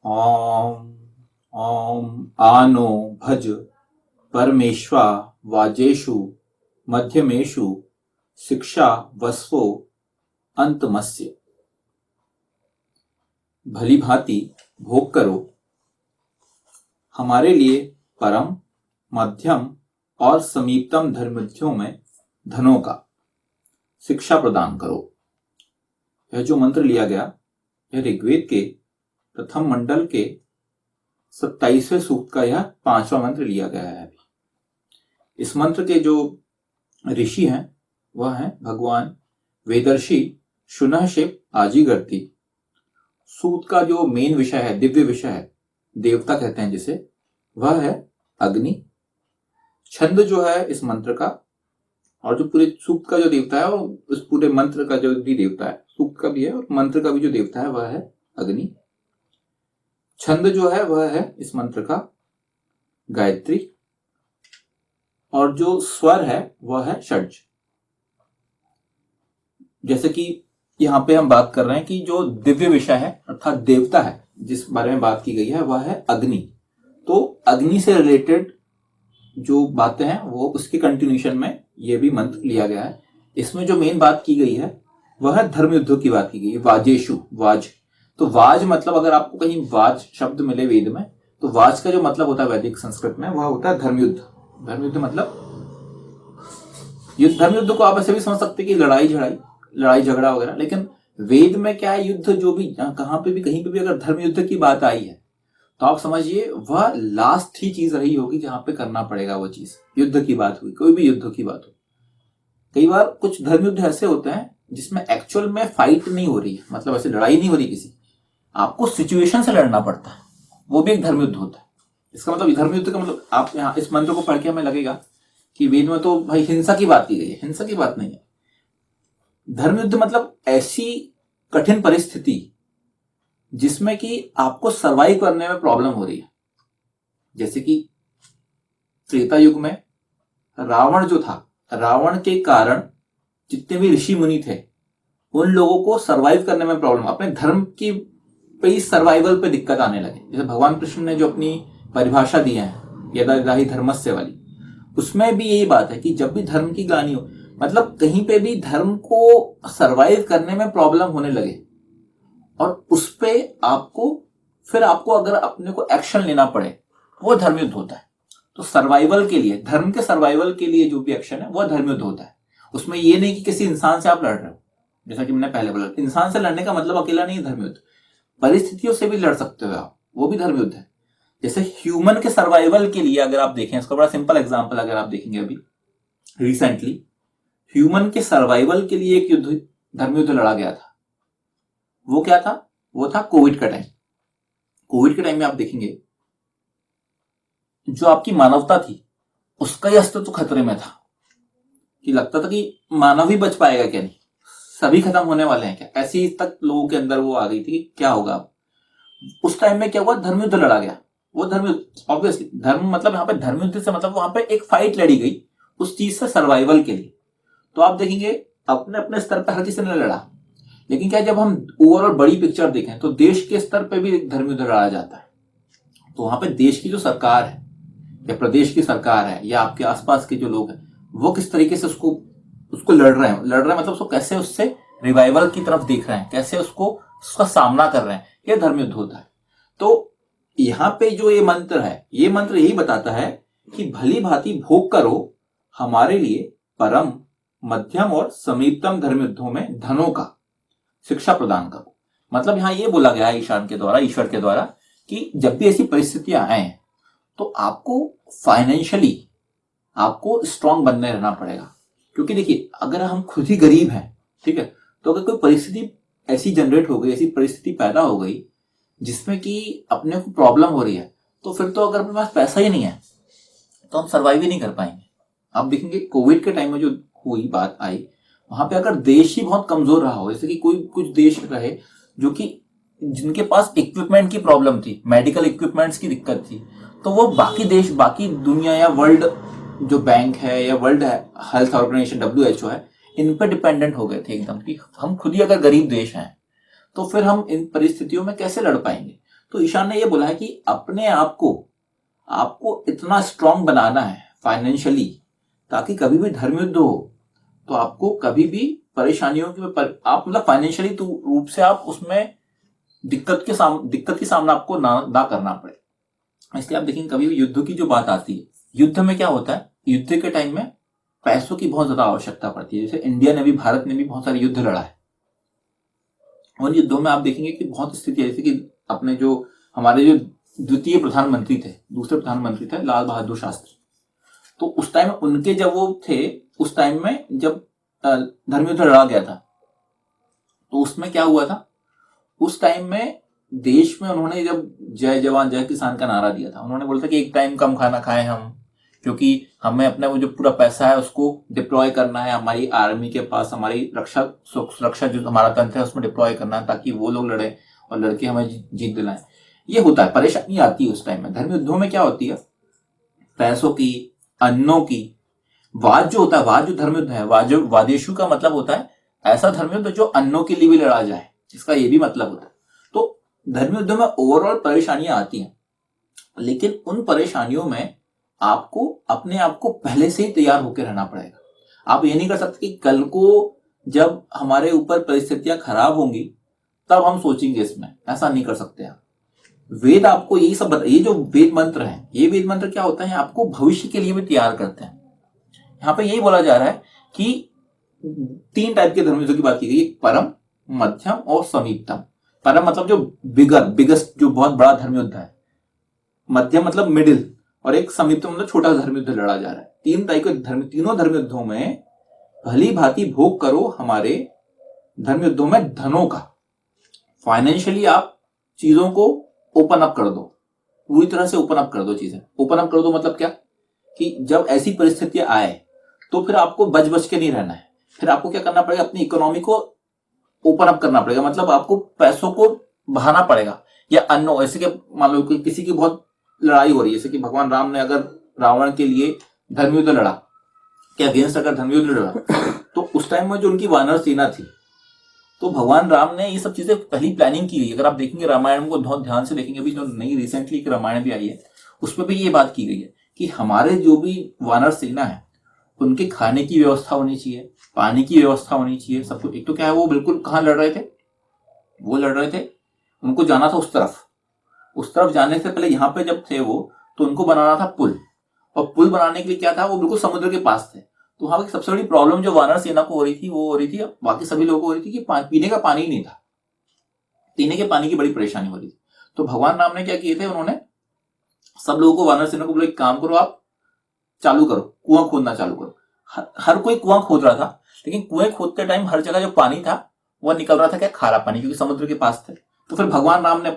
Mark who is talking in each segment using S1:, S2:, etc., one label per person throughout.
S1: ॐ ॐ आनो भज परमेश्वा वाजेषु मध्यमेषु शिक्षा वस्वो अंतमस्य। भली भांति भोग करो, हमारे लिए परम मध्यम और समीपतम धर्मविधियों में धनों का शिक्षा प्रदान करो। यह जो मंत्र लिया गया यह ऋग्वेद के प्रथम मंडल के 27वें सूक्त का यह 5वां मंत्र लिया गया है। इस मंत्र के जो ऋषि हैं वह हैं भगवान वेदर्षि शुनःशिव आजीगर्ती। सूत का जो मेन विषय है, दिव्य विषय है, देवता कहते हैं जिसे, वह है अग्नि। छंद जो है इस मंत्र का और जो पूरे सूक्त का जो देवता है वो इस पूरे मंत्र का जो भी देवता है, सूक्त का भी है और मंत्र का भी जो देवता है वह है अग्नि। छंद जो है वह है इस मंत्र का गायत्री और जो स्वर है वह है षड्ज। जैसे कि यहाँ पे हम बात कर रहे हैं कि जो दिव्य विषय है अर्थात देवता है जिस बारे में बात की गई है वह है अग्नि। तो अग्नि से रिलेटेड जो बातें हैं वो उसके कंटिन्यूशन में ये भी मंत्र लिया गया है। इसमें जो मेन बात की गई है वह है धर्म युद्धों की बात की गई है। वाजेशु, वाज, तो वाज मतलब अगर आपको कहीं वाज शब्द मिले वेद में तो वाज का जो मतलब होता है वैदिक संस्कृत में वह होता है धर्मयुद्ध। धर्मयुद्ध मतलब युद्ध। धर्मयुद्ध को आप ऐसे भी समझ सकते हैं कि लड़ाई झगड़ा वगैरह, लेकिन वेद में क्या है, युद्ध जो भी कहीं पे भी अगर धर्म युद्ध की बात आई है तो आप समझिए वह लास्ट ही चीज रही होगी जहां पे करना पड़ेगा वो चीज। युद्ध की बात हुई, कोई भी युद्ध की बात हो। कई बार कुछ धर्म युद्ध ऐसे होते हैं जिसमें एक्चुअल में फाइट नहीं हो रही है, मतलब ऐसे लड़ाई नहीं हो रही किसी, आपको सिचुएशन से लड़ना पड़ता है, वो भी एक धर्म युद्ध होता है। इसका मतलब धर्म युद्ध का मतलब आप यहाँ इस मंत्र को पढ़ के हमें लगेगा कि वेद में तो भाई हिंसा की बात की गई है। हिंसा की बात नहीं है। धर्म युद्ध मतलब ऐसी कठिन परिस्थिति जिसमें कि आपको सरवाइव करने में प्रॉब्लम हो रही है। जैसे कि त्रेता युग में रावण जो था, रावण के कारण जितने भी ऋषि मुनि थे उन लोगों को सरवाइव करने में प्रॉब्लम, अपने धर्म की पे सर्वाइवल पे दिक्कत आने लगे। जैसे भगवान कृष्ण ने जो अपनी परिभाषा दी है यदा यदा हि धर्मस्य वाली, उसमें भी यही बात है कि जब भी धर्म की ग्लानि हो, मतलब कहीं पे भी धर्म को सरवाइव करने में प्रॉब्लम होने लगे और उस पे आपको अगर अपने को एक्शन लेना पड़े, वो धर्मयुद्ध होता है। तो सर्वाइवल के लिए, धर्म के सर्वाइवल के लिए जो भी एक्शन है वह धर्मयुद्ध होता है। उसमें ये नहीं कि किसी इंसान से आप लड़ रहे हो, जैसा कि मैंने पहले बोला, इंसान से लड़ने का मतलब अकेला नहीं धर्मयुद्ध, परिस्थितियों से भी लड़ सकते हो आप, वो भी धर्मयुद्ध है। जैसे ह्यूमन के सर्वाइवल के लिए अगर आप देखें, इसका बड़ा सिंपल एग्जांपल अगर आप देखेंगे, अभी रिसेंटली ह्यूमन के सर्वाइवल के लिए एक युद्ध, धर्मयुद्ध लड़ा गया था। वो क्या था? वो था कोविड का टाइम। कोविड के टाइम में आप देखेंगे जो आपकी मानवता थी उसका ही अस्तित्व तो खतरे में था, कि लगता था कि मानव ही बच पाएगा क्या, नहीं सभी खत्म होने वाले हैं क्या, ऐसी तक लोगों के अंदर वो आ गई थी क्या होगा। उस टाइम में क्या हुआ, धर्मयुद्ध लड़ा गया। वो धर्मयुद्ध ऑब्वियसली, धर्म मतलब यहाँ पे धर्मयुद्ध से मतलब वहां पे एक फाइट लड़ी गई उस चीज से सर्वाइवल के लिए। तो आप देखेंगे अपने अपने स्तर पर हर किसी ने लड़ा, लेकिन क्या जब हम ओवरऑल बड़ी पिक्चर देखें तो देश के स्तर पर भी धर्मयुद्ध लड़ा जाता है। तो वहां पे देश की जो सरकार है या प्रदेश की सरकार है या आपके आसपास के जो लोग हैं वो किस तरीके से उसको लड़ रहे हैं मतलब उसको कैसे उससे रिवाइवल की तरफ देख रहे हैं, कैसे उसका सामना कर रहे हैं, यह धर्मयुद्ध होता है। तो यहाँ पे जो ये मंत्र है, ये मंत्र यही बताता है कि भली भांति भोग करो, हमारे लिए परम मध्यम और समीपतम धर्मयुद्धों में धनों का शिक्षा प्रदान करो। मतलब यहां ये बोला गया है ईश्वर के द्वारा कि जब भी ऐसी परिस्थितियां आए तो आपको फाइनेंशियली आपको स्ट्रांग बनने रहना पड़ेगा। क्योंकि देखिए अगर हम खुद ही गरीब हैं, ठीक है, तो अगर कोई परिस्थिति ऐसी जनरेट हो गई, ऐसी परिस्थिति पैदा हो गई जिसमें कि अपने को प्रॉब्लम हो रही है, तो फिर तो अगर अपने पास पैसा ही नहीं है तो हम सर्वाइव ही नहीं कर पाएंगे। आप देखेंगे कोविड के टाइम में जो हुई बात आई, वहां पे अगर देश ही बहुत कमजोर रहा हो, जैसे कि कोई कुछ देश रहे जो कि जिनके पास इक्विपमेंट की प्रॉब्लम थी, मेडिकल इक्विपमेंट्स की दिक्कत थी, तो वो बाकी देश, बाकी दुनिया या वर्ल्ड जो बैंक है या वर्ल्ड हेल्थ ऑर्गेनाइजेशन WHO है, इन पर डिपेंडेंट हो गए थे एकदम कि हम खुद ही अगर गरीब देश हैं तो फिर हम इन परिस्थितियों में कैसे लड़ पाएंगे। तो ईशान ने ये बोला है कि अपने आप को आपको इतना स्ट्रांग बनाना है फाइनेंशियली, ताकि कभी भी धर्म युद्ध हो तो आपको कभी भी परेशानियों की आप मतलब फाइनेंशियली रूप से आप उसमें दिक्कत की सामना आपको ना करना पड़े। इसलिए आप देखेंगे कभी भी युद्ध की जो बात आती है, युद्ध में क्या होता है, युद्ध के टाइम में पैसों की बहुत ज्यादा आवश्यकता पड़ती है। जैसे इंडिया ने भी, भारत ने भी बहुत सारे युद्ध लड़ा है, और युद्धों में आप देखेंगे कि बहुत स्थिति ऐसी कि अपने जो हमारे जो द्वितीय प्रधानमंत्री थे, दूसरे प्रधानमंत्री थे लाल बहादुर शास्त्री, तो उस टाइम उनके जब वो थे, उस टाइम में जब धर्म युद्ध लड़ा गया था, तो उसमें क्या हुआ था, उस टाइम में देश में उन्होंने जब जय जवान जय किसान का नारा दिया था, उन्होंने बोला था कि एक टाइम कम खाना खाएं हम, क्योंकि हमें अपना वो जो पूरा पैसा है उसको डिप्लॉय करना है हमारी आर्मी के पास, हमारी सुरक्षा जो हमारा तंत्र है उसमें डिप्लॉय करना है, ताकि वो लोग लड़े और लड़के हमें जीत दिलाएं। ये होता है, परेशानी आती है उस टाइम में। धर्म युद्धों में क्या होती है, पैसों की, अन्नों की, वाद जो होता है, वाद जो धर्म युद्ध है, वादेशु का मतलब होता है ऐसा धर्म युद्ध जो अन्नों के लिए भी लड़ा जाए, इसका ये भी मतलब होता है। तो धर्म युद्ध में ओवरऑल परेशानियां आती हैं, लेकिन उन परेशानियों में आपको अपने आप को पहले से ही तैयार होकर रहना पड़ेगा। आप ये नहीं कर सकते कि कल को जब हमारे ऊपर परिस्थितियां खराब होंगी तब हम सोचेंगे इसमें, ऐसा नहीं कर सकते आप। वेद आपको यही सब ये जो वेद मंत्र है, ये वेद मंत्र क्या होता है, आपको भविष्य के लिए भी तैयार करते हैं। यहाँ पे यही बोला जा रहा है कि 3 टाइप के धर्मयुद्धों की बात की गई, परम, मध्यम और समीपतम। परम मतलब जो बिगेस्ट जो बहुत बड़ा धर्मयुद्ध है, मध्यम मतलब मिडिल, और एक समीपतम मतलब छोटा धर्मयुद्ध लड़ा जा रहा है। 3 टाइप के तीनों धर्मयुद्धों में भली भांति भोग करो हमारे धर्मयुद्धों में धनों का। फाइनेंशियली आप चीजों को ओपन अप कर दो, पूरी तरह से ओपन अप कर दो चीजें। ओपन अप कर दो मतलब क्या, कि जब ऐसी परिस्थितियां आए तो फिर आपको बच के नहीं रहना है, फिर आपको क्या करना पड़ेगा, अपनी इकोनॉमी को ओपन अप करना पड़ेगा। मतलब आपको पैसों को बहाना पड़ेगा, या अन्य ऐसे कि मान लो कि किसी की बहुत लड़ाई हो रही है, जैसे कि भगवान राम ने अगर रावण के लिए धर्मयुद्ध लड़ा, क्या अगेंस्ट अगर धर्मयुद्ध लड़ा, तो उस टाइम में जो उनकी वानर सेना थी, तो भगवान राम ने ये सब चीजें पहली प्लानिंग की गई। अगर आप देखेंगे रामायण को बहुत ध्यान से देखेंगे, अभी जो नई रिसेंटली एक रामायण भी आई है उसमें भी ये बात की गई है कि हमारे जो भी वानर सेना है उनके खाने की व्यवस्था होनी चाहिए, पानी की व्यवस्था होनी चाहिए, सब कुछ। एक तो क्या है, वो बिल्कुल कहाँ लड़ रहे थे, वो लड़ रहे थे, उनको जाना था उस तरफ जाने से पहले यहाँ पे जब थे वो, तो उनको बनाना था पुल, और पुल बनाने के लिए क्या था, वो बिल्कुल समुद्र के पास थे। तो वहां की सबसे बड़ी प्रॉब्लम जो वानर सेना को हो रही थी, वो हो रही थी, बाकी सभी लोगों को हो रही थी कि पीने का पानी ही नहीं था, पीने के पानी की बड़ी परेशानी हो रही थी। तो भगवान राम ने क्या किए थे, उन्होंने सब लोगों को, वानर सेना को बोला, एक काम करो, आप चालू करो, कुआं खोदना चालू करो। हर कोई कुआं खोद रहा था, लेकिन कुएं खोदते टाइम हर जगह जो पानी था वह निकल रहा था क्या, खारा पानी, क्योंकि समुद्र के पास थे। तो फिर भगवान राम ने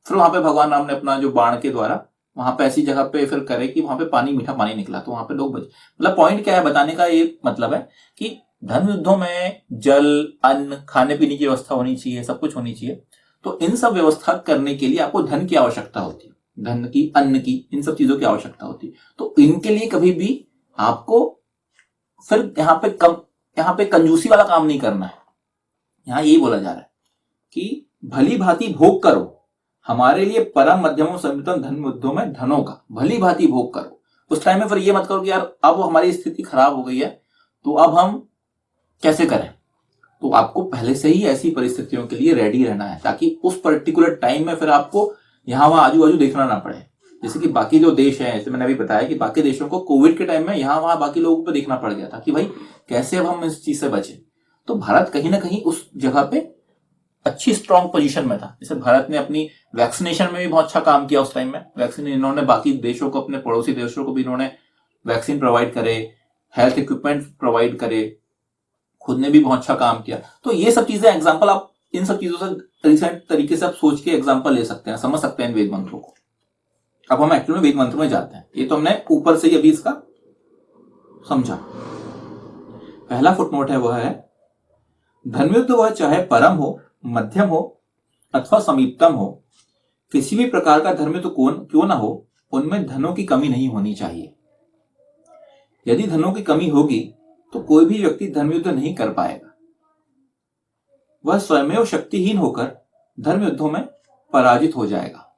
S1: वहां पे भगवान राम ने अपना जो बाण के द्वारा वहां पे ऐसी जगह पे फिर करे कि वहां पे पानी, मीठा पानी निकला, तो वहां पे लोग बचे। मतलब पॉइंट क्या है बताने का, ये मतलब है कि धर्म युद्धों में जल, अन्न, खाने पीने की व्यवस्था होनी चाहिए, सब कुछ होनी चाहिए। तो इन सब व्यवस्था करने के लिए आपको धन की आवश्यकता होती है, धन की, अन्न की, इन सब चीजों की आवश्यकता होती है। तो इनके लिए कभी भी आपको फिर यहाँ पे कंजूसी वाला काम नहीं करना है। यहाँ यही बोला जा रहा है कि भली भांति भोग करो हमारे लिए परम, मध्यम और समीपतम धर्म युद्धों में धनों का, भली भांति भोग करो। उस टाइम में फिर ये मत करो कि यार अब हमारी स्थिति खराब हो गई है तो अब हम कैसे करें। तो आपको पहले से ही ऐसी परिस्थितियों के लिए रेडी रहना है, ताकि उस पर्टिकुलर टाइम में फिर आपको यहाँ वहां आजू बाजू देखना ना पड़े। जैसे कि बाकी जो देश है, जैसे मैंने अभी बताया कि बाकी देशों को कोविड के टाइम में यहाँ वहां बाकी लोगों को देखना पड़ गया था कि भाई कैसे अब हम इस चीज से बचे। तो भारत कहीं ना कहीं उस जगह पे अच्छी स्ट्रॉन्ग पोजीशन में था। जैसे भारत ने अपनी वैक्सीनेशन में भी बहुत अच्छा काम किया उस टाइम में। वैक्सीन इन्होंने बाकी देशों को, अपने पड़ोसी देशों को भी इन्होंने वैक्सीन प्रोवाइड करे, हेल्थ इक्विपमेंट प्रोवाइड करे, खुद ने भी बहुत अच्छा काम किया। तो ये सब चीजें एग्जाम्पल, आप इन सब चीजों से रिसेंट तरीके से आप सोच के एग्जाम्पल ले सकते हैं, समझ सकते हैं वेद मंत्रों को। अब हम एक्चुअली वेद मंत्र में जाते हैं। ये तो हमने ऊपर से ही अभी इसका समझा। पहला फुटनोट है वह है, धर्मयुद्ध वह चाहे परम हो, मध्यम हो अथवा समीपतम हो, किसी भी प्रकार का धर्मयुद्ध क्यों ना हो, उनमें धनों की कमी नहीं होनी चाहिए। यदि धनों की कमी होगी तो कोई भी व्यक्ति धर्मयुद्ध नहीं कर पाएगा। वह स्वयं शक्तिहीन होकर धर्मयुद्धों में पराजित हो जाएगा।